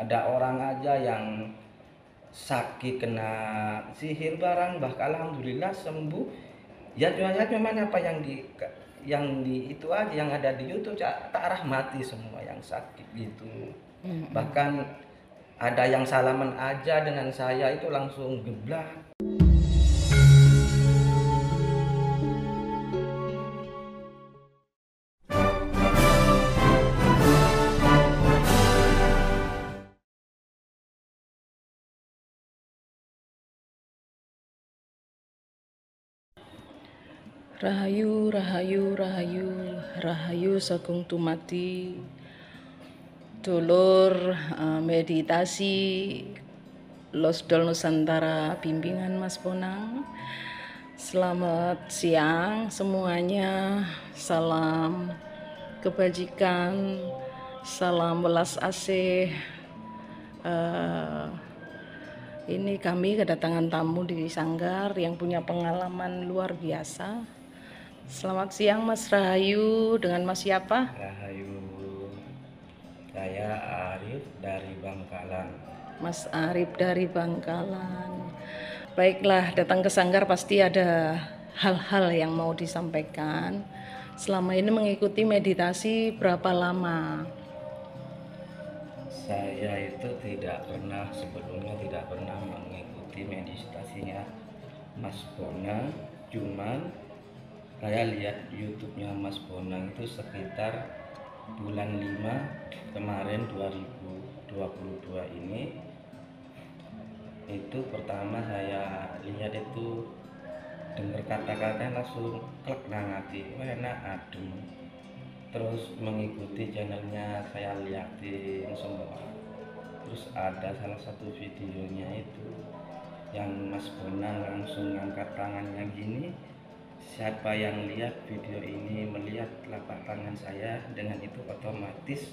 ada orang aja yang sakit kena sihir barang, bahkan alhamdulillah sembuh. Ya cuman apa yang di itu aja yang ada di YouTube, tak rahmati semua yang sakit gitu. Bahkan ada yang salaman aja dengan saya itu langsung geblak. Rahayu, rahayu, rahayu, rahayu sagung tumati. Dulur meditasi Losdol Nusantara bimbingan Mas Bonang. Selamat siang semuanya. Salam kebajikan, salam welas asih. Ini kami kedatangan tamu di Sanggar yang punya pengalaman luar biasa. Selamat siang Mas Rahayu, dengan Mas siapa? Rahayu, saya Arif dari Bangkalan. Mas Arif dari Bangkalan. Baiklah, datang ke Sanggar pasti ada hal-hal yang mau disampaikan. Selama ini mengikuti meditasi berapa lama? Saya itu sebelumnya tidak pernah mengikuti meditasinya Mas Bonang, cuman saya lihat YouTube-nya Mas Bonang itu sekitar bulan 5 kemarin 2022 ini. Itu pertama saya lihat itu dengar kata-katanya langsung klek nang hati, enak adem. Terus mengikuti channelnya saya liatin semua. Terus ada salah satu videonya itu yang Mas Bonang langsung ngangkat tangannya gini. Siapa yang lihat video ini melihat telapak tangan saya, dengan itu otomatis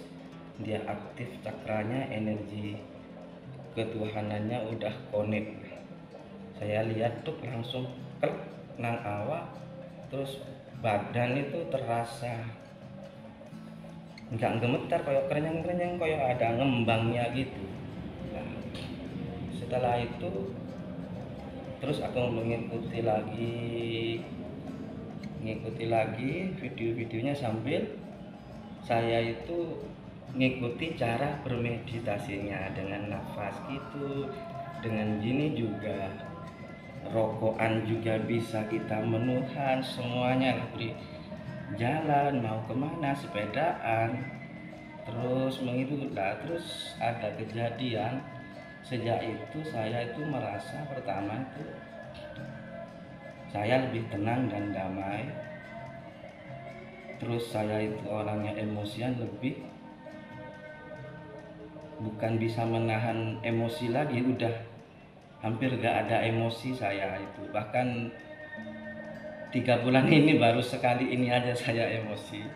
dia aktif cakranya, energi ketuhanannya udah connect. Saya lihat tuh langsung klek nang awak, terus badan itu terasa nggak gemetar, kayak kerenyang-kerenyang, kayak ada ngembangnya gitu. Nah, setelah itu terus aku mengikuti lagi video-videonya, sambil saya itu ngikuti cara bermeditasinya dengan nafas gitu, dengan gini juga. Rokokan juga bisa kita menuhan, semuanya beri jalan, mau kemana, sepedaan, terus mengikuti. Terus ada kejadian, sejak itu saya itu merasa pertama itu saya lebih tenang dan damai. Terus saya itu orangnya emosian lebih, bukan bisa menahan emosi lagi, udah hampir gak ada emosi saya itu. Bahkan 3 bulan ini baru sekali ini aja saya emosi.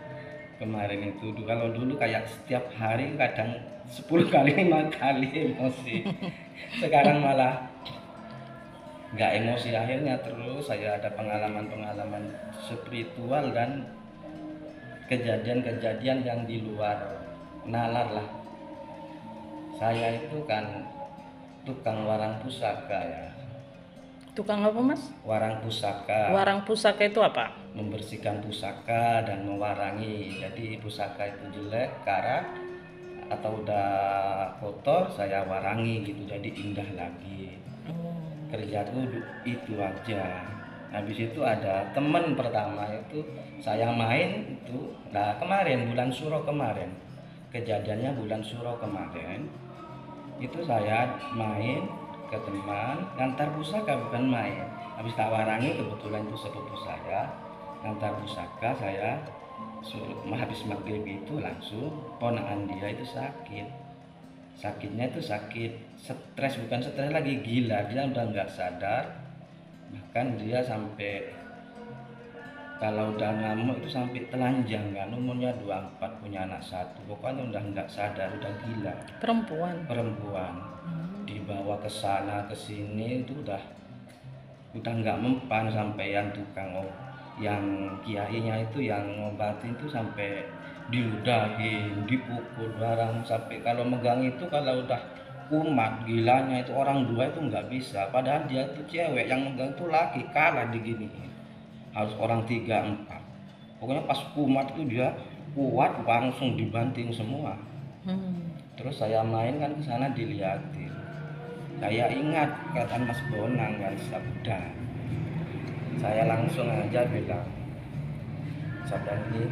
Kemarin itu kalau dulu kayak setiap hari kadang 10 kali 5 kali emosi. Sekarang malah nggak emosi. Akhirnya terus saya ada pengalaman-pengalaman spiritual dan kejadian-kejadian yang di luar nalar lah. Saya itu kan tukang warang pusaka ya. Tukang apa Mas? Warang pusaka. Warang pusaka itu apa? Membersihkan pusaka dan mewarangi. Jadi pusaka itu jelek, karat, atau udah kotor, saya warangi gitu, jadi indah lagi. Kerjaku itu aja. Habis itu ada teman pertama itu saya main itu. Nah kemarin bulan Suro kemarin, kejadiannya bulan Suro kemarin itu saya main ke teman ngantar pusaka, bukan main. Habis tak warangi, kebetulan itu sepupu saya, ngantar pusaka, saya habis maghrib itu langsung ponakan dia itu sakitnya itu sakit stres, bukan stres lagi, gila. Dia udah nggak sadar, bahkan dia sampai kalau udah ngamuk itu sampai telanjang kan. Umurnya 24, punya anak 1, pokoknya udah nggak sadar, udah gila. Perempuan dibawa ke sana ke sini itu udah nggak mempan. Sampai yang tukang yang kiainya itu yang ngobatin itu sampai diludahin, dipukul barang, sampai kalau megang itu kalau udah kumat gilanya itu orang dua itu nggak bisa, padahal dia tuh cewek, yang megang itu laki, kalah diginiin, harus orang tiga empat. Pokoknya pas kumat itu dia kuat, langsung dibanting semua. Terus saya main kan ke sana dilihatin, saya ingat kata Mas Bonang kan, sabda, saya langsung aja bilang, sabda ini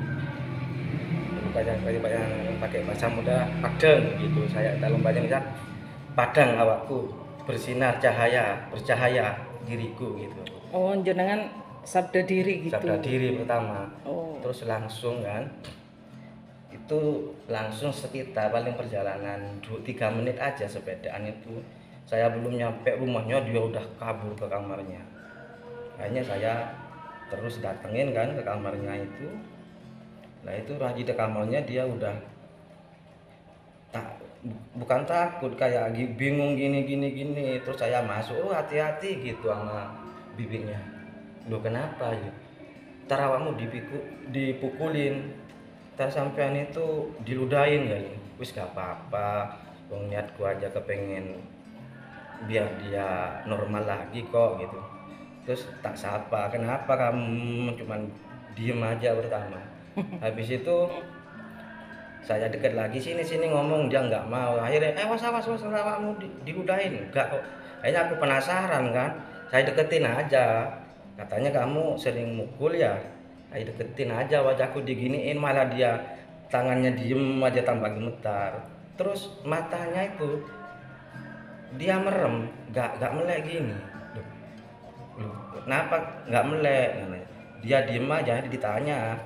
banyak yang pakai bahasa muda, padang gitu. Saya dalam banyak lihat padang awakku, bersinar cahaya, bercahaya diriku gitu. Oh, jenengan sabda diri gitu. Sabda diri pertama. Oh. Terus langsung kan, itu langsung sekitar paling perjalanan 2-3 menit aja sepedaan itu, saya belum nyampe rumahnya dia udah kabur ke kamarnya. Akhirnya saya terus datengin kan ke kamarnya itu. Nah itu di kamarnya dia udah bukan takut, kayak bingung gini. Terus saya masuk, hati-hati gitu sama bibirnya. Loh kenapa ya? Ntar awakmu dipukulin, ntar sampean itu diludahin kali. Wis gak apa-apa, wong niatku aja kepengen biar dia normal lagi kok gitu. Terus tak sapa, kenapa kamu cuman diem aja pertama. Habis itu saya deket lagi, sini ngomong, dia nggak mau. Akhirnya was awakmu diludahin enggak kok. Akhirnya aku penasaran kan, saya deketin aja, katanya kamu sering mukul ya, saya deketin aja, wajahku diginiin, malah dia tangannya diem aja tambah gemetar. Terus matanya itu dia merem, nggak melek gini. Loh, kenapa nggak melek? Dia diem aja, ditanya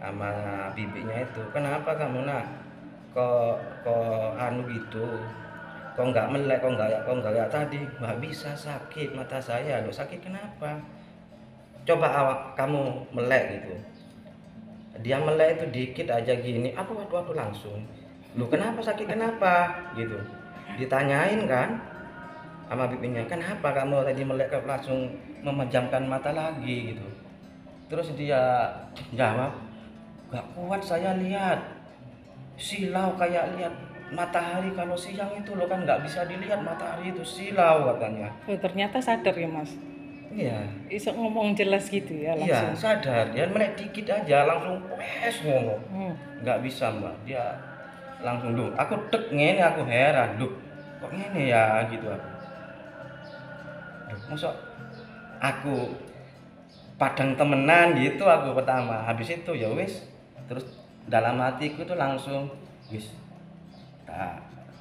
sama bibinya itu, kenapa kamu nak kok anu gitu, kok nggak melek, kok nggak ya tadi. Nggak bisa, sakit mata saya. Loh sakit kenapa? Coba awak kamu melek gitu. Dia melek itu dikit aja gini, aduh langsung. Loh kenapa, sakit kenapa gitu, ditanyain kan sama bibinya, kenapa kamu tadi melek langsung memejamkan mata lagi gitu. Terus dia jawab, gak kuat saya lihat, silau kayak lihat matahari kalau siang itu loh, kan nggak bisa dilihat matahari itu, silau katanya. Oh, ternyata sadar ya Mas. Iya. Iso ngomong jelas gitu ya langsung. Iya sadar, dia melek dikit aja langsung wes ngomong. Nggak bisa mbak, dia langsung loh. Aku tek ngene, aku heran loh, kok ngene ya gitu aku. Loh, masuk aku padang temenan gitu aku pertama. Habis itu ya wis, terus dalam hatiku tuh langsung wis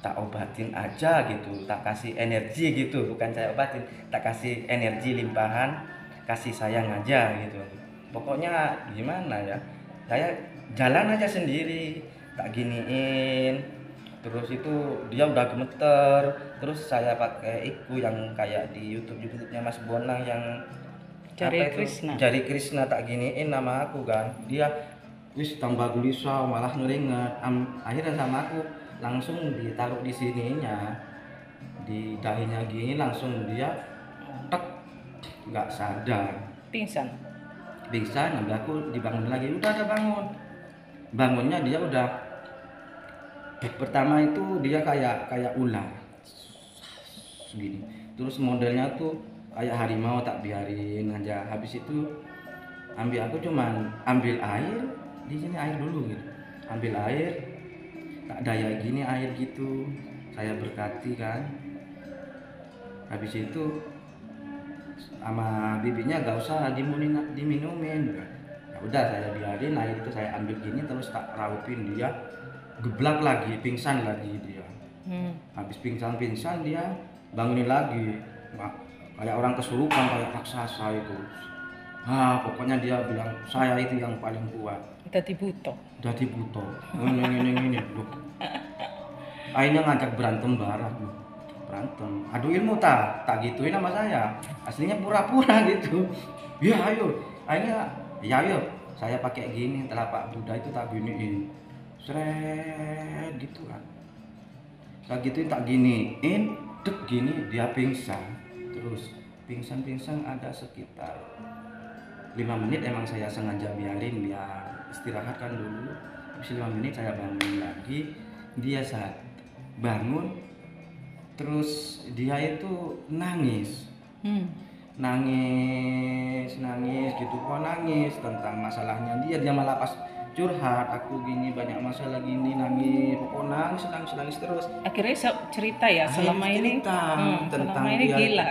tak obatin aja gitu, tak kasih energi gitu, bukan saya obatin, tak kasih energi limpahan, kasih sayang aja gitu. Pokoknya gimana ya, saya jalan aja sendiri, tak giniin. Terus itu dia udah gemeter, terus saya pakai iku yang kayak di YouTube-nya Mas Bonang yang Jari Krishna. Jari Krishna, tak giniin nama aku kan. Dia wis tambah gelisah, malah ngeringet. Akhirnya sama aku langsung ditaruh di sininya, di dahinya gini, langsung dia tek, nggak sadar, pingsan. Nanti aku dibangun lagi, udah ada bangunnya dia udah. Pertama itu dia kayak ular gini, terus modelnya tuh kayak harimau, tak biarin aja. Habis itu aku cuman ambil air di sini, air dulu gitu, ambil air, tak daya gini air gitu, saya berkati kan. Habis itu sama bibinya gak usah diminumin ya udah, saya biarin air itu, saya ambil gini terus tak raupin, dia geblak lagi, pingsan lagi dia. Habis pingsan dia bangunin lagi, kayak orang kesurupan, kayak raksasa itu. Pokoknya dia bilang saya itu yang paling kuat. Dadi buto. Ini loh. Akhirnya ngajak berantem bareng. Adu ilmu tak gituin sama saya. Aslinya pura-pura gitu. Ya ayo. Akhirnya ya ayo. Saya pakai gini, telapak Buddha itu tak giniin. Seret gitu kan. Tak gituin, tak giniin, dek gini dia pingsan. Terus pingsan ada sekitar 5 menit. Emang saya sengaja biarin biar istirahat kan dulu. Habis 5 menit saya bangun lagi, dia saat bangun terus dia itu nangis. Nangis gitu, kok nangis tentang masalahnya dia malah pas curhat, aku gini banyak masalah gini, nangis, pokok nangis terus. Akhirnya cerita ya selama ini tentang selama ini dia, gila.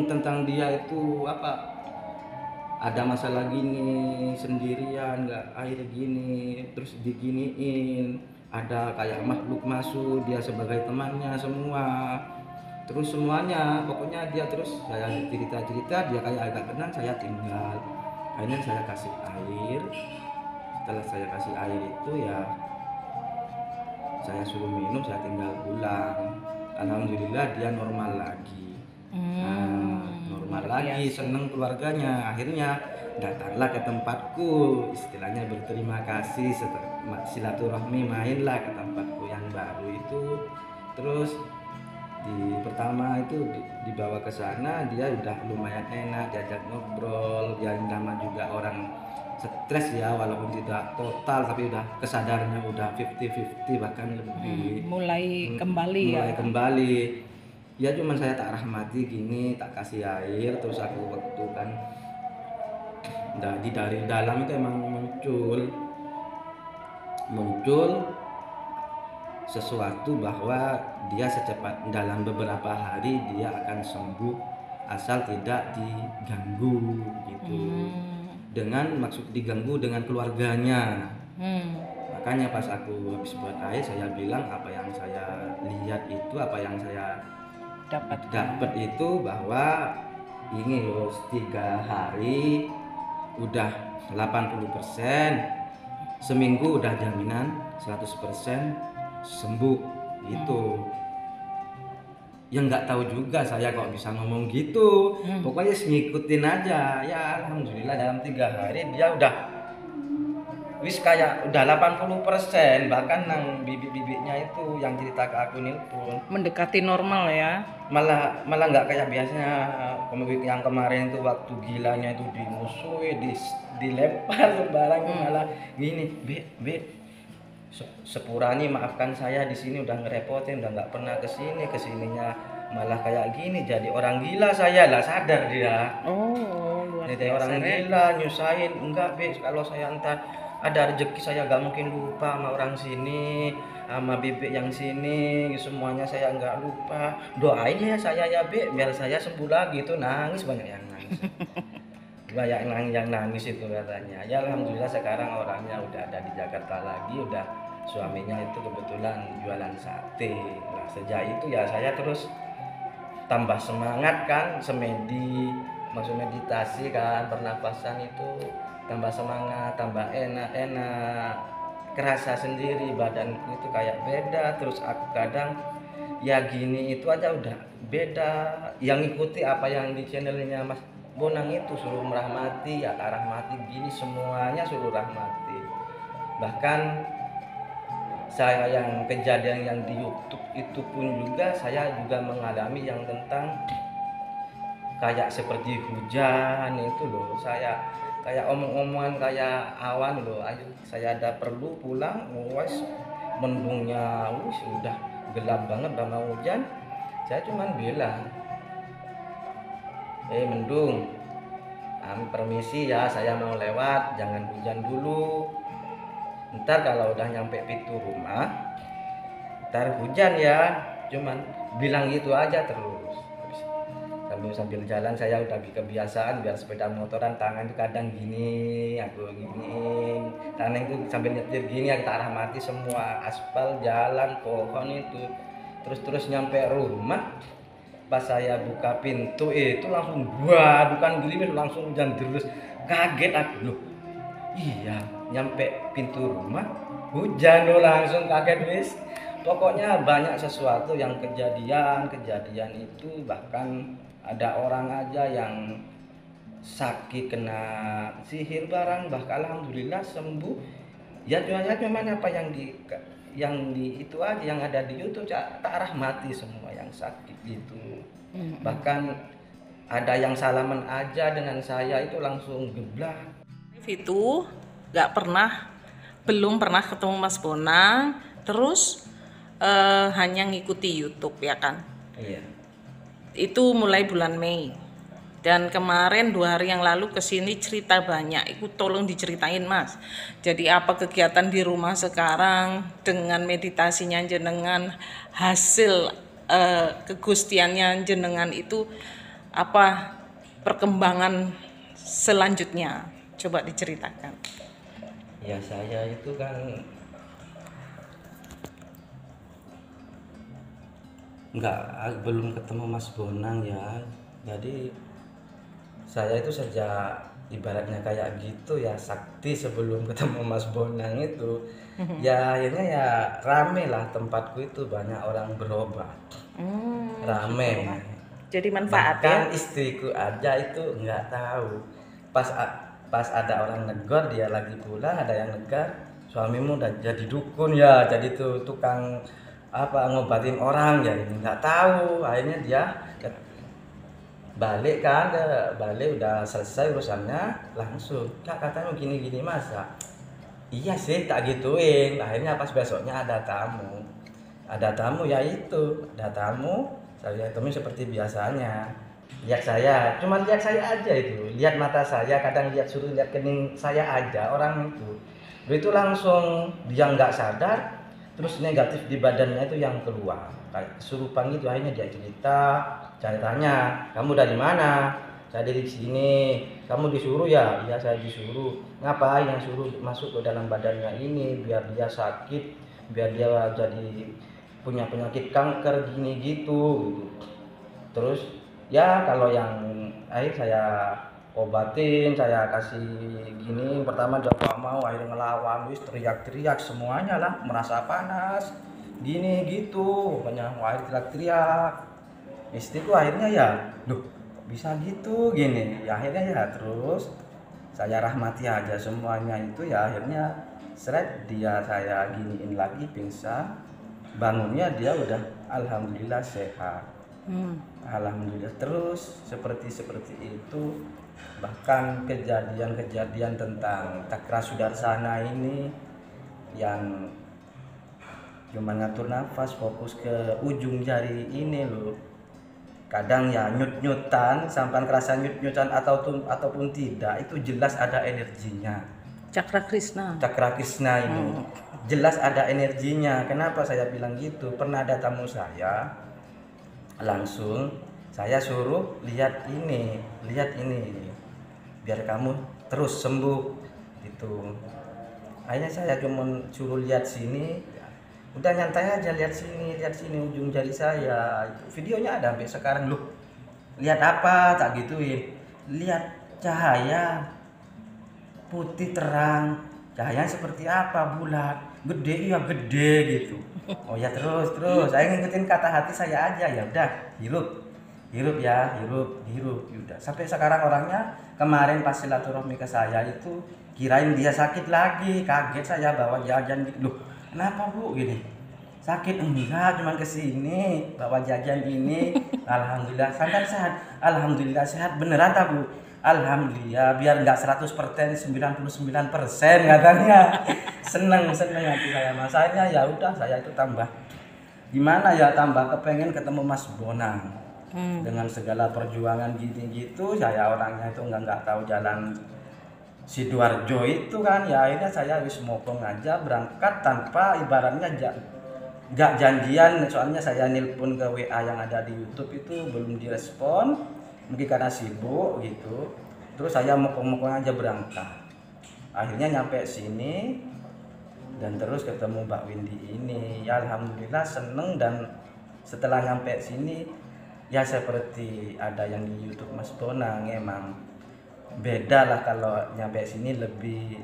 tentang dia itu apa, ada masalah gini sendirian, nggak air gini, terus diginiin, ada kayak makhluk masuk, dia sebagai temannya semua, terus semuanya pokoknya dia terus. Saya cerita dia kayak agak tenang, saya tinggal, akhirnya saya kasih air. Setelah saya kasih air itu ya saya suruh minum, saya tinggal pulang. Alhamdulillah dia normal lagi. Normal lagi, seneng keluarganya. Akhirnya datanglah ke tempatku, istilahnya berterima kasih, silaturahmi, mainlah ke tempatku yang baru itu. Terus di pertama itu dibawa ke sana, dia udah lumayan enak, diajak ngobrol, yang nama juga orang stres ya, walaupun tidak total tapi udah kesadarannya udah 50-50 bahkan lebih. Mulai kembali Ya cuman saya tak rahmati gini, tak kasih air, terus aku waktu kan dari dalam itu emang muncul sesuatu bahwa dia dalam beberapa hari dia akan sembuh asal tidak diganggu gitu. Maksud diganggu dengan keluarganya. Makanya pas aku habis buat air, saya bilang apa yang saya lihat itu, apa yang saya dapat itu, bahwa ini loh 3 hari udah 80%, seminggu udah jaminan 100% sembuh gitu. Yang nggak tahu juga saya kok bisa ngomong gitu. Pokoknya ngikutin aja. Ya alhamdulillah dalam 3 hari dia udah wis kayak udah 80%, bahkan nang bibit-bibitnya itu yang cerita ke aku nelpon mendekati normal ya. Malah nggak kayak biasanya yang kemarin itu waktu gilanya itu dimusuhi, dilempar sembarang, malah gini, Be, sepurani maafkan saya di sini udah ngerepotin, udah nggak pernah kesininya malah kayak gini, jadi orang gila saya lah, sadar dia. Jadi orang gila nyusahin. Enggak Be, kalau saya entar ada rezeki saya nggak mungkin lupa sama orang sini, sama bebek yang sini, semuanya saya nggak lupa. Doain ya saya ya Be, biar saya sembuh lagi. Itu nangis, banyak yang nangis. Banyak yang nangis itu katanya. Ya alhamdulillah sekarang orangnya udah ada di Jakarta lagi, udah suaminya itu kebetulan jualan sate. Nah sejak itu ya saya terus tambah semangat kan, maksud meditasi kan, pernapasan itu tambah semangat, tambah enak, kerasa sendiri badanku itu kayak beda. Terus aku kadang ya gini itu aja udah beda, yang ikuti apa yang di channelnya Mas Bonang itu, suruh merahmati ya tak rahmati, gini semuanya suruh rahmati. Bahkan saya yang kejadian yang di YouTube itu pun juga saya juga mengalami yang tentang kayak seperti hujan itu loh. Saya kayak omong-omongan kayak awan loh, ayo saya ada perlu pulang, wes mendungnya udah gelap banget, udah mau hujan. Saya cuman bilang, mendung, permisi ya, saya mau lewat, jangan hujan dulu, ntar kalau udah nyampe pintu rumah ntar hujan ya. Cuman bilang gitu aja terus. Sambil jalan saya udah kebiasaan, biar sepeda motoran tangan itu kadang gini, aku gini, tangan itu sambil nyetir gini, kita rahmati semua aspal, jalan, pohon itu. Terus nyampe rumah, pas saya buka pintu itu langsung bukan gerimis, langsung hujan terus. Kaget aku loh, iya nyampe pintu rumah hujan loh, langsung kaget wis. Pokoknya banyak sesuatu yang kejadian itu, bahkan ada orang aja yang sakit kena sihir barang, bahkan alhamdulillah sembuh. Ya cuman apa yang di itu aja yang ada di YouTube, tak rahmati semua yang sakit gitu. Bahkan ada yang salaman aja dengan saya itu langsung geblak. Itu nggak pernah belum pernah ketemu Mas Bonang, terus hanya ngikuti YouTube ya kan? Iya. Itu mulai bulan Mei. Dan kemarin 2 hari yang lalu kesini cerita banyak. Itu tolong diceritain Mas. Jadi apa kegiatan di rumah sekarang dengan meditasinya jenengan, hasil kegustiannya jenengan itu apa perkembangan selanjutnya? Coba diceritakan. Ya saya itu kan belum ketemu Mas Bonang ya. Jadi saya itu sejak ibaratnya kayak gitu ya, sakti sebelum ketemu Mas Bonang itu. Ya akhirnya ya rame lah tempatku itu, banyak orang berobat. Rame. Jadi manfaat ya. Bahkan istriku aja itu nggak tahu. Pas ada orang negor, dia lagi pulang, ada yang negar, suamimu udah jadi dukun ya, jadi tuh tukang apa ngobatin orang ya, ini nggak tahu. Akhirnya dia balik kan, balik udah selesai urusannya, langsung Kak katanya gini masa iya sih tak gituin. Akhirnya pas besoknya ada tamu ya itu ada tamu, saya temui seperti biasanya, cuma lihat saya aja, itu lihat mata saya, kadang suruh lihat kening saya aja orang itu langsung dia nggak sadar, terus negatif di badannya itu yang keluar kayak kesurupan gitu. Akhirnya dia cerita, saya tanya kamu dari mana, saya dari sini. Kamu disuruh ya? Iya saya disuruh. Ngapain yang suruh masuk ke dalam badannya ini biar dia sakit, biar dia jadi punya penyakit kanker gini gitu. Terus ya kalau yang saya obatin, saya kasih gini, pertama dia gak mau, akhirnya ngelawan, wis teriak-teriak semuanya lah, merasa panas gini gitu, banyak air teriak-teriak. Istriku akhirnya ya loh kok bisa gitu gini ya, akhirnya ya terus saya rahmati aja semuanya itu ya. Akhirnya seret dia saya giniin lagi, pingsan, bangunnya dia udah alhamdulillah sehat. Alhamdulillah. Terus seperti itu, bahkan kejadian-kejadian tentang cakra sudarsana ini yang cuma ngatur nafas, fokus ke ujung jari ini loh, kadang ya nyut-nyutan, sampai kerasa nyut-nyutan ataupun tidak, itu jelas ada energinya. Cakra Krishna ini jelas ada energinya. Kenapa saya bilang gitu? Pernah ada tamu saya, langsung saya suruh lihat ini biar kamu terus sembuh gitu. Akhirnya saya cuma suruh lihat sini, udah nyantai aja, lihat sini ujung jari saya. Videonya ada sampai sekarang. Loh lihat apa, tak gituin, lihat cahaya putih terang, cahaya seperti apa, bulat, gede, iya gede gitu. Oh ya terus saya ngikutin kata hati saya aja, ya udah hirup ya udah. Sampai sekarang orangnya kemarin pas silaturahmi ke saya itu kirain dia sakit lagi, kaget saya bawa jajan gitu. Loh kenapa bu gini, sakit? Enggak, cuman kesini bawa jajan ini. Alhamdulillah sangat sehat, alhamdulillah sehat beneran tak bu? Alhamdulillah, biar nggak 100%, 99% katanya. seneng hati saya. Masanya ya udah, saya itu tambah gimana ya, tambah kepengen ketemu Mas Bonang. Dengan segala perjuangan gitu, saya orangnya itu nggak tahu jalan Sidoarjo itu kan ya. Akhirnya saya wis mokong aja berangkat tanpa ibaratnya nggak janjian, soalnya saya nelpon ke WA yang ada di YouTube itu belum direspon, mungkin karena sibuk gitu. Terus saya mokong-mokong aja berangkat. Akhirnya nyampe sini dan terus ketemu Mbak Windy ini. Ya alhamdulillah seneng. Dan setelah nyampe sini ya seperti ada yang di YouTube Mas Bonang, emang beda lah kalau nyampe sini, lebih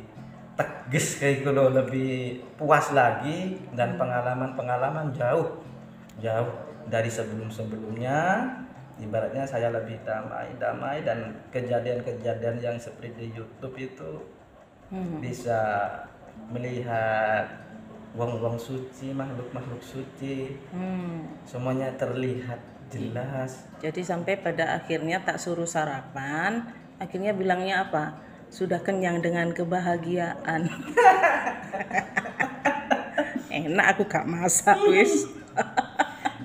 tegas kayak gitu loh, lebih puas lagi, dan pengalaman jauh dari sebelumnya. Ibaratnya saya lebih damai dan kejadian-kejadian yang seperti di YouTube itu bisa melihat wong-wong suci, makhluk-makhluk suci, semuanya terlihat jelas. Jadi sampai pada akhirnya tak suruh sarapan, akhirnya bilangnya apa? sudah kenyang dengan kebahagiaan. Enak aku gak masak wis.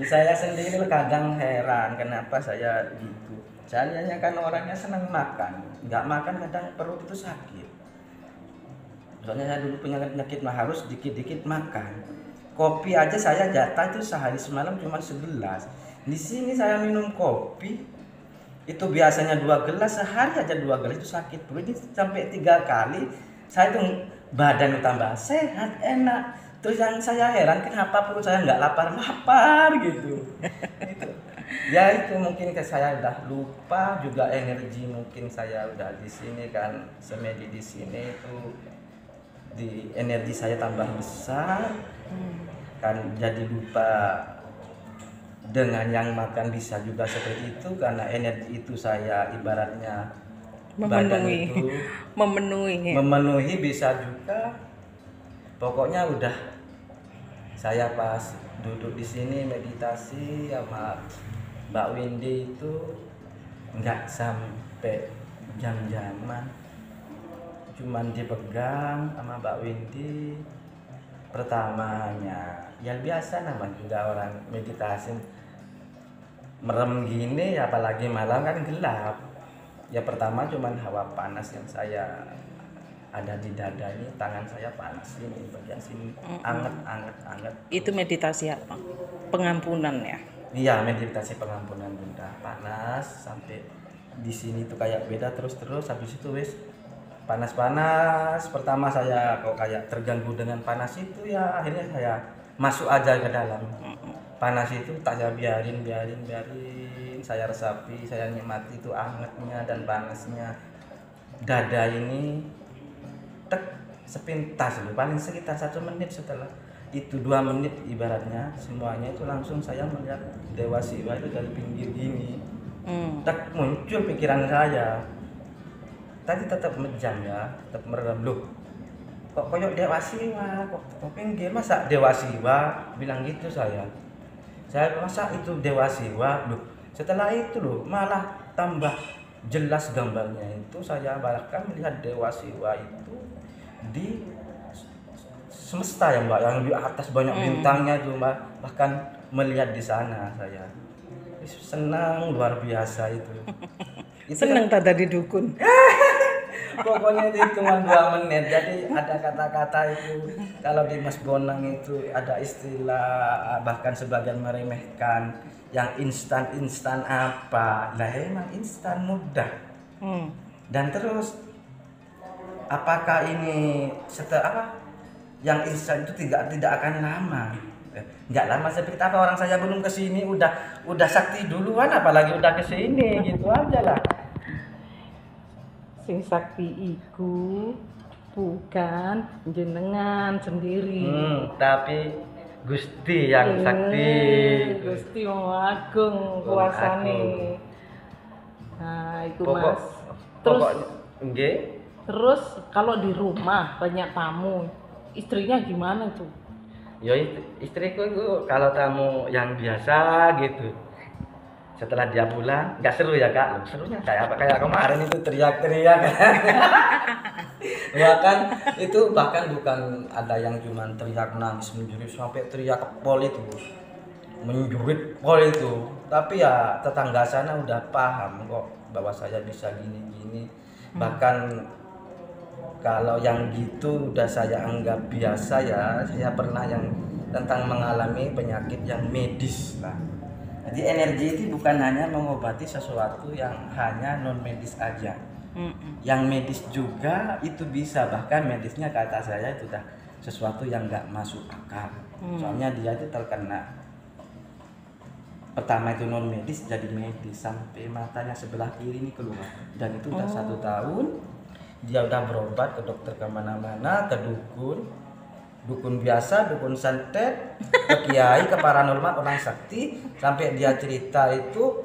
Saya sendiri kadang heran kenapa saya gitu. Saya kan orangnya senang makan, nggak makan kadang perut itu sakit. Soalnya saya dulu punya penyakit mah harus dikit-dikit makan. Kopi aja saya jatah itu sehari semalam cuma segelas. Di sini saya minum kopi itu biasanya 2 gelas, sehari aja 2 gelas itu sakit perut. Ini sampai 3 kali. Saya tuh badan tambah sehat, enak. Terus yang saya heran kenapa perut saya nggak lapar gitu. Gitu. Ya itu mungkin saya udah lupa juga energi, mungkin saya udah di sini kan semedi di sini itu di energi saya tambah besar kan, jadi lupa dengan yang makan bisa juga seperti itu karena energi itu saya ibaratnya badan itu memenuhi bisa juga. Pokoknya udah saya pas duduk di sini meditasi sama Mbak Windy itu nggak sampai jam-jaman, cuman dipegang sama Mbak Windy. Pertamanya ya biasa namanya juga orang meditasi merem gini, apalagi malam kan gelap. Ya pertama cuman hawa panas yang saya ada di dada ini, tangan saya panas ini bagian sini anget. Itu meditasi apa? Pengampunan ya? Iya, meditasi pengampunan Bunda. Panas sampai di sini tuh kayak beda terus habis itu wis panas. Pertama saya kok kayak terganggu dengan panas itu, ya akhirnya saya masuk aja ke dalam. Panas itu tak saya biarin, saya resapi, saya nikmati itu angetnya dan panasnya. Dada ini sepintas loh, paling sekitar 1 menit, setelah itu 2 menit ibaratnya semuanya itu langsung saya melihat Dewa Siwa itu dari pinggir gini. Muncul pikiran saya tadi tetap mejam ya, tetap merem, loh kok koyok Dewa Siwa, kok pinggir, masa Dewa Siwa, bilang gitu saya masa itu Dewa Siwa. Loh setelah itu loh malah tambah jelas gambarnya, itu saya bahkan melihat Dewa Siwa itu di semesta ya Mbak, yang di atas banyak bintangnya itu Mbak, bahkan melihat di sana saya senang luar biasa itu Senang tak tadi dukun. Pokoknya itu cuma 2 menit. Jadi ada kata-kata itu kalau di Mas Bonang itu ada istilah, bahkan sebagian meremehkan yang instan apa lah, emang instan mudah. Dan terus apakah ini setelah yang instan itu tidak akan lama, nggak lama seperti apa, orang saya belum kesini udah sakti duluan, apalagi udah kesini gitu aja lah. Sing sakti iku bukan jenengan sendiri, tapi Gusti yang sakti. Gusti wong agung kuasane. Nah, itu Mas. Terus kalau di rumah banyak tamu, istrinya gimana tuh? Ya istriku itu kalau tamu yang biasa gitu, setelah dia pulang nggak seru ya Kak. Serunya kayak apa, kayak kemarin itu teriak-teriak. bahkan bukan ada yang cuman teriak nangis menjerit sampai teriak ke pol itu, menjurit pol itu, tapi ya tetangga sana udah paham kok bahwa saya bisa gini. Bahkan kalau yang gitu udah saya anggap biasa ya. Saya pernah yang tentang mengalami penyakit yang medis lah. Jadi energi itu bukan hanya mengobati sesuatu yang hanya non medis aja. Yang medis juga itu bisa, bahkan medisnya kata saya itu udah sesuatu yang nggak masuk akal. Soalnya dia itu terkena, pertama itu non medis jadi medis, sampai matanya sebelah kiri ini keluar, dan itu udah 1 tahun. Dia udah berobat ke dokter kemana-mana, ke dukun biasa, dukun santet, ke kiai, ke paranormal, orang sakti, sampai dia cerita itu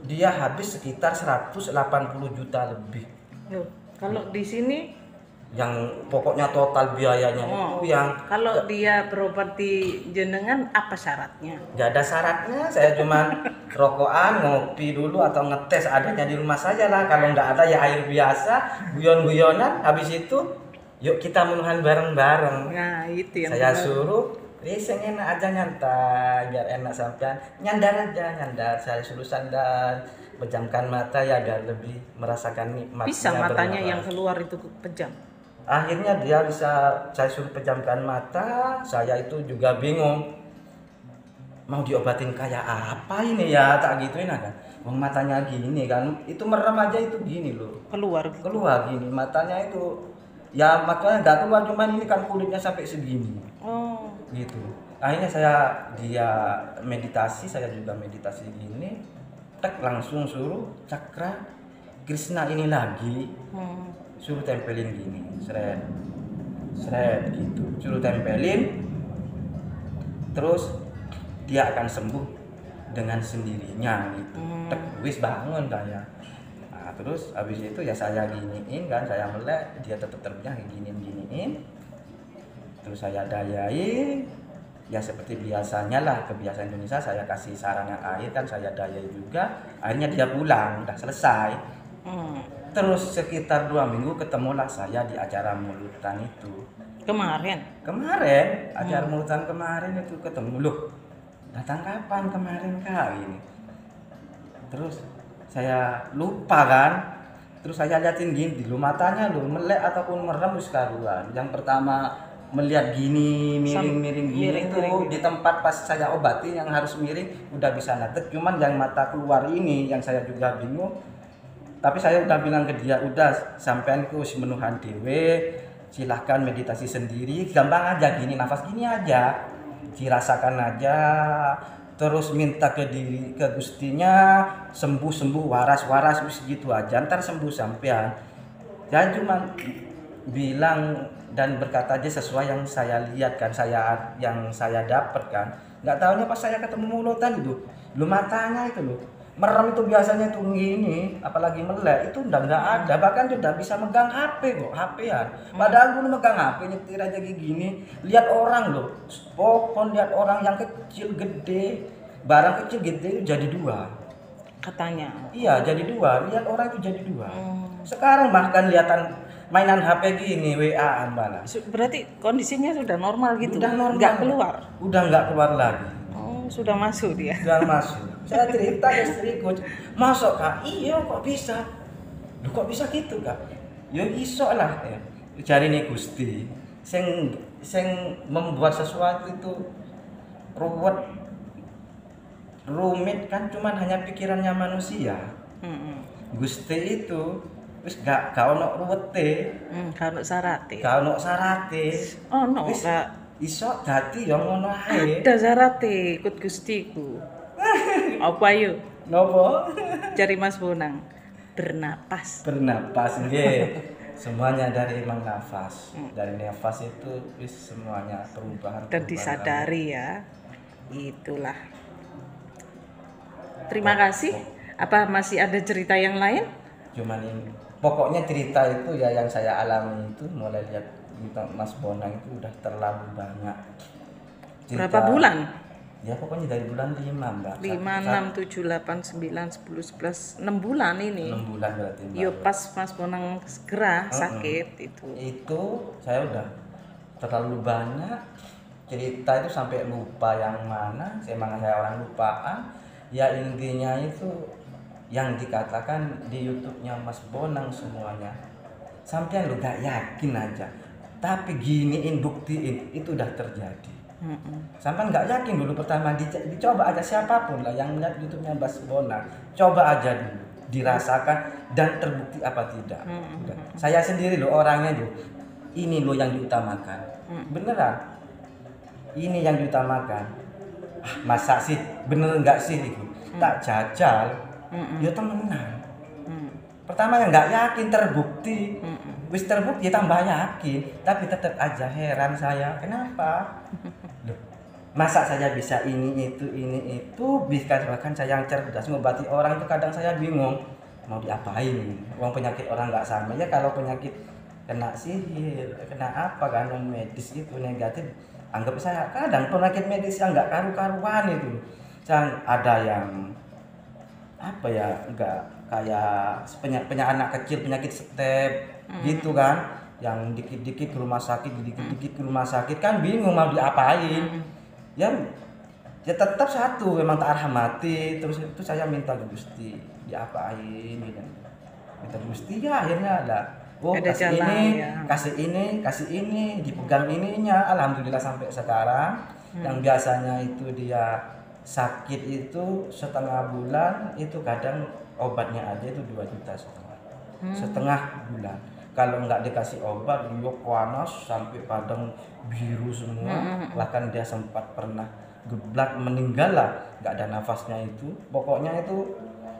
dia habis sekitar 180 juta lebih. Kalau di sini yang pokoknya total biayanya itu yang kalau dia berobat di jenengan apa syaratnya? nggak ada syaratnya, saya cuman rokokan, ngopi dulu atau ngetes adanya di rumah saja lah. Kalau nggak ada ya air biasa, guyon-guyonan, habis itu yuk kita menuhan bareng-bareng. Nah itu yang Saya benar. suruh racing enak aja nyantai, biar enak sampean nyandar aja, nyandar. Saya suruh sandar, pejamkan mata ya biar lebih merasakan nikmatnya Bisa matanya bernafas. yang keluar itu pejam. Akhirnya dia bisa, saya suruh pejamkan mata, saya itu juga bingung mau diobatin kayak apa ini ya, tak gituin kan. Wong matanya gini kan, itu merem aja itu gini loh, Keluar gitu. keluar gini matanya itu, ya makanya nggak keluar, cuman ini kan kulitnya sampai segini Oh. gitu. Akhirnya dia meditasi, saya juga meditasi gini, tek langsung suruh cakra Krishna ini lagi, suruh tempelin gini, seret seret gitu, suruh tempelin, terus dia akan sembuh dengan sendirinya gitu. Tek, wis bangun saya. Nah, terus habis itu ya saya giniin kan, saya melek, dia tetap terbiang giniin. Terus saya dayai, ya seperti biasanya lah, kebiasaan Indonesia, saya kasih sarana air kan, saya dayai juga. Akhirnya dia pulang, udah selesai. Terus sekitar 2 minggu ketemulah saya di acara mulutan itu. Kemarin. Acara mulutan kemarin itu ketemu, loh datang kapan kemarin kak ini. Terus saya lupa kan, terus saya liatin gini, lu matanya lu melek ataupun merem sekaruan. Yang pertama melihat gini miring-miring gini miring-miring tuh di tempat pas saya obati yang harus miring udah bisa natek, cuman yang mata keluar ini yang saya juga bingung. Tapi saya udah bilang ke dia, udah sampean ku menuhan dewe, silahkan meditasi sendiri, gampang aja gini, nafas gini aja, dirasakan aja, terus minta ke diri, ke gustinya, sembuh waras gitu aja, ntar sembuh sampean. Saya cuma bilang dan berkata aja sesuai yang saya lihat kan, yang saya dapat kan. Nggak tahunya pas saya ketemu mulutan itu, lu matanya itu loh merem, itu biasanya tuh gini, apalagi melek itu udah nggak ada, bahkan dia udah bisa megang HP kok, HP-an. Padahal dulu megang HP nyetir aja kayak gini, lihat orang loh, pohon, lihat orang yang kecil gede, barang kecil gede itu jadi dua. Katanya. Iya jadi dua, lihat orang itu jadi dua. Sekarang bahkan lihatan mainan HP gini, WA-an malah. Berarti kondisinya sudah normal gitu. Udah normal. Nggak keluar. Udah nggak keluar lagi. Oh, sudah masuk dia. Udah masuk. Saya cerita ke istriku, masuk kak, iya kok bisa? Loh kok bisa gitu kak? Ya iso lah ya. Cari nih Gusti, sing membuat sesuatu itu rumit kan, cuman hanya pikirannya manusia. Gusti itu wis gak ono ruwete, Gak ono sarate. gak ono sarate. Oh no, Wis Kak. iso dadi ya ngono ae. Ada sarate ikut gustiku. Apa yuk? Nopo? Cari Mas Bonang. Bernapas. Bernapas nggih. Semuanya dari emang nafas. Dari nafas itu wis semuanya perubahan. Dan disadari ya. Itulah. Terima kasih. Apa masih ada cerita yang lain? Cuman ini. Pokoknya cerita itu ya yang saya alami itu, mulai lihat Mas Bonang itu udah terlalu banyak. Berapa bulan? Ya pokoknya dari bulan 5 mbak. 5, 6, 7, 8, 9, 10, 11, 6 bulan ini. 6 bulan berarti mbak. Yo pas Mas Bonang segera sakit itu. Itu saya udah terlalu banyak cerita itu sampai lupa yang mana. Emang saya orang lupaan. Ya intinya itu yang dikatakan di YouTube-nya Mas Bonang semuanya. Sampai lu gak yakin aja. Tapi giniin, buktiin itu udah terjadi. Sampai nggak yakin dulu pertama dicoba aja, siapapun lah yang melihat YouTube-nya Mas Bonang, coba aja dulu, dirasakan dan terbukti apa tidak. Saya sendiri loh orangnya loh, ini loh yang diutamakan, beneran, ini yang diutamakan. Masa sih, bener nggak sih itu? Tak jajal, ya temenan. Pertama yang nggak yakin, terbukti, wis terbukti tambah yakin, tapi tetap aja heran saya, kenapa? Loh, masa saya bisa ini itu, bahkan saya yang cerdas ngobati orang itu kadang saya bingung mau diapain. Uang penyakit orang nggak sama ya, kalau penyakit kena sihir, kena apa kan non medis itu negatif. Anggap saya kadang penyakit medis yang nggak karu-karuan itu. Ada yang apa ya, nggak kayak punya anak kecil penyakit step gitu kan, yang dikit-dikit ke rumah sakit, dikit-dikit ke rumah sakit kan bingung mau diapain. Ya ya tetap satu memang tak mati, terus itu saya minta ke Gusti diapain gitu, minta ke Gusti ya akhirnya ada Ada kasih jalan, ini ya. kasih ini dipegang ininya, alhamdulillah sampai sekarang. Yang biasanya itu dia sakit itu setengah bulan, itu kadang obatnya aja itu 2,5 juta setengah bulan. Kalau nggak dikasih obat dia panas sampai padang biru semua. Bahkan dia sempat pernah geblak meninggal lah, nggak ada nafasnya itu. Pokoknya itu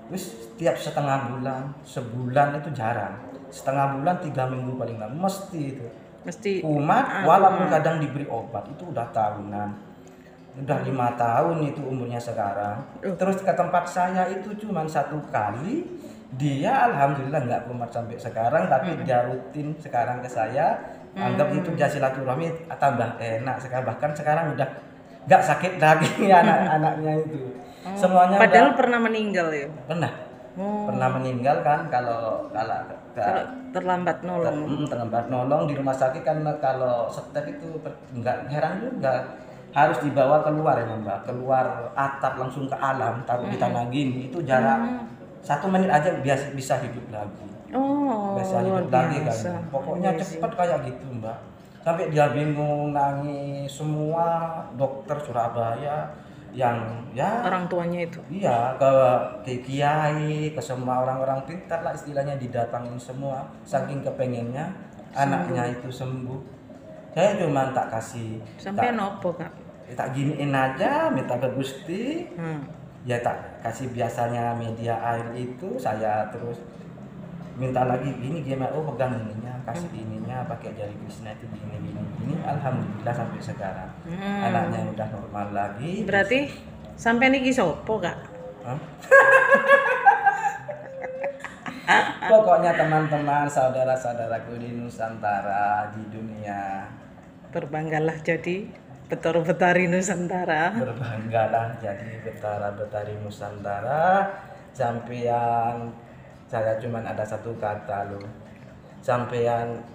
wis tiap setengah bulan, sebulan itu jarang, setengah bulan 3 minggu paling lama mesti itu Mesti kumat. Walaupun kadang diberi obat itu udah tahunan, udah 5 tahun itu umurnya sekarang. Terus ke tempat saya itu cuma 1 kali, dia alhamdulillah nggak kumat sampai sekarang, tapi dia rutin sekarang ke saya. Anggap itu dia silaturahmi tambah enak sekarang, bahkan sekarang udah nggak sakit lagi anak-anaknya itu. Semuanya padahal udah pernah meninggal ya. pernah meninggal kan. Kalau Kalau terlambat nolong. terlambat nolong di rumah sakit kan, kalau step itu nggak heran juga harus dibawa keluar ya Mbak, keluar atap langsung ke alam, taruh di tanah gini, itu jarak 1 menit aja bisa hidup lagi. Oh, Bisa luar hidup lagi kan. biasa. Pokoknya cepet kayak gitu Mbak. Sampai dia bingung, nangis semua dokter Surabaya yang ya Orang tuanya itu. iya ke kiai, ke semua orang-orang pintar lah istilahnya, didatangin semua saking kepengennya anaknya itu sembuh. Saya cuma tak kasih, Sampai nopo, Kak? tak giniin aja, minta ke Gusti. Ya tak kasih biasanya media air itu, saya terus minta lagi gini gimana, pegang ininya, kasih ininya pakai jari Krishna itu gini. Alhamdulillah sampai sekarang anaknya udah normal lagi. Berarti sampai niki sopo, Kak? Hah? Pokoknya teman-teman, saudara-saudaraku di Nusantara, di dunia, Berbanggalah jadi Betara-Betari Nusantara. berbanggalah jadi Betara-Betari Nusantara. Sampean, saya cuman ada satu kata loh, sampean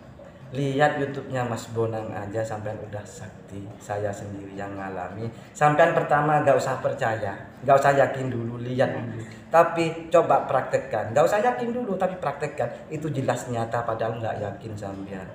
lihat YouTube-nya Mas Bonang aja, sampean udah sakti. Saya sendiri yang ngalami. Sampean pertama gak usah percaya, gak usah yakin dulu, lihat dulu, tapi coba praktekkan. Gak usah yakin dulu tapi praktekkan, itu jelas nyata padahal gak yakin sampean.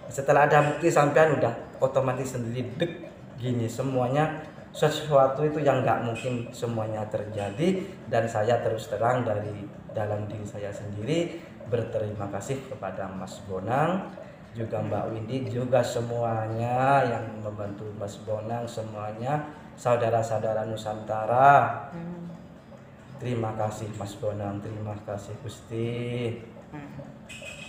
Setelah ada bukti sampean udah otomatis sendiri dek gini, semuanya sesuatu itu yang nggak mungkin semuanya terjadi. Dan saya terus terang dari dalam diri saya sendiri berterima kasih kepada Mas Bonang, juga Mbak Windy, juga semuanya yang membantu Mas Bonang, semuanya saudara-saudara Nusantara. Terima kasih Mas Bonang, terima kasih Gusti.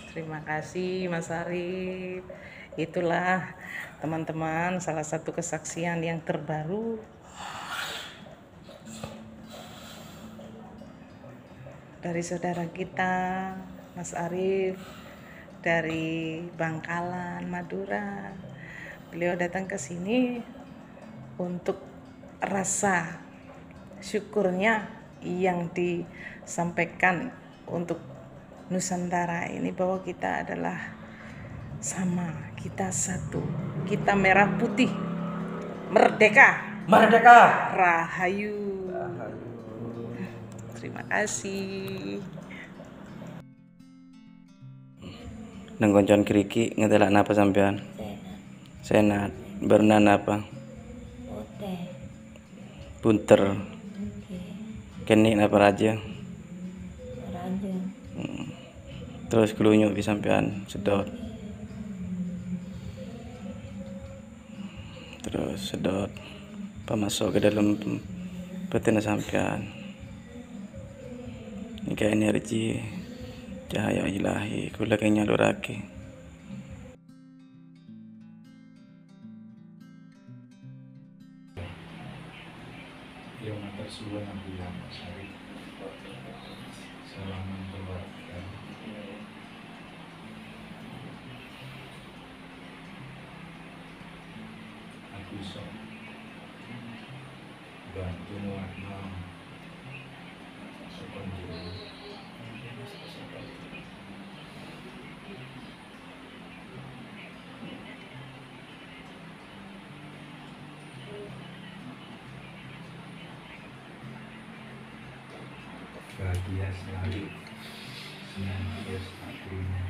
Terima kasih Mas Arif. Itulah teman-teman salah satu kesaksian yang terbaru dari saudara kita Mas Arif dari Bangkalan, Madura. Beliau datang ke sini untuk rasa syukurnya yang disampaikan untuk Nusantara ini, bahwa kita adalah sama, kita satu, kita merah putih, merdeka, rahayu. Terima kasih. Nang koncon kriki ngetelak napa sampean? Senat. Berenang apa? Punter. Kenik apa raja? Terus kelunyuk di sampean sedot. Terus sedot masuk ke dalam betina sampean. Ini kayak energi cahaya ilahi kula kayaknya nyalurake. Yang atas suara Nabi Muhammad Syarif. Salaman keluarga. bisa bantu warna sepanjang. Bahagia selalu senantiasa terima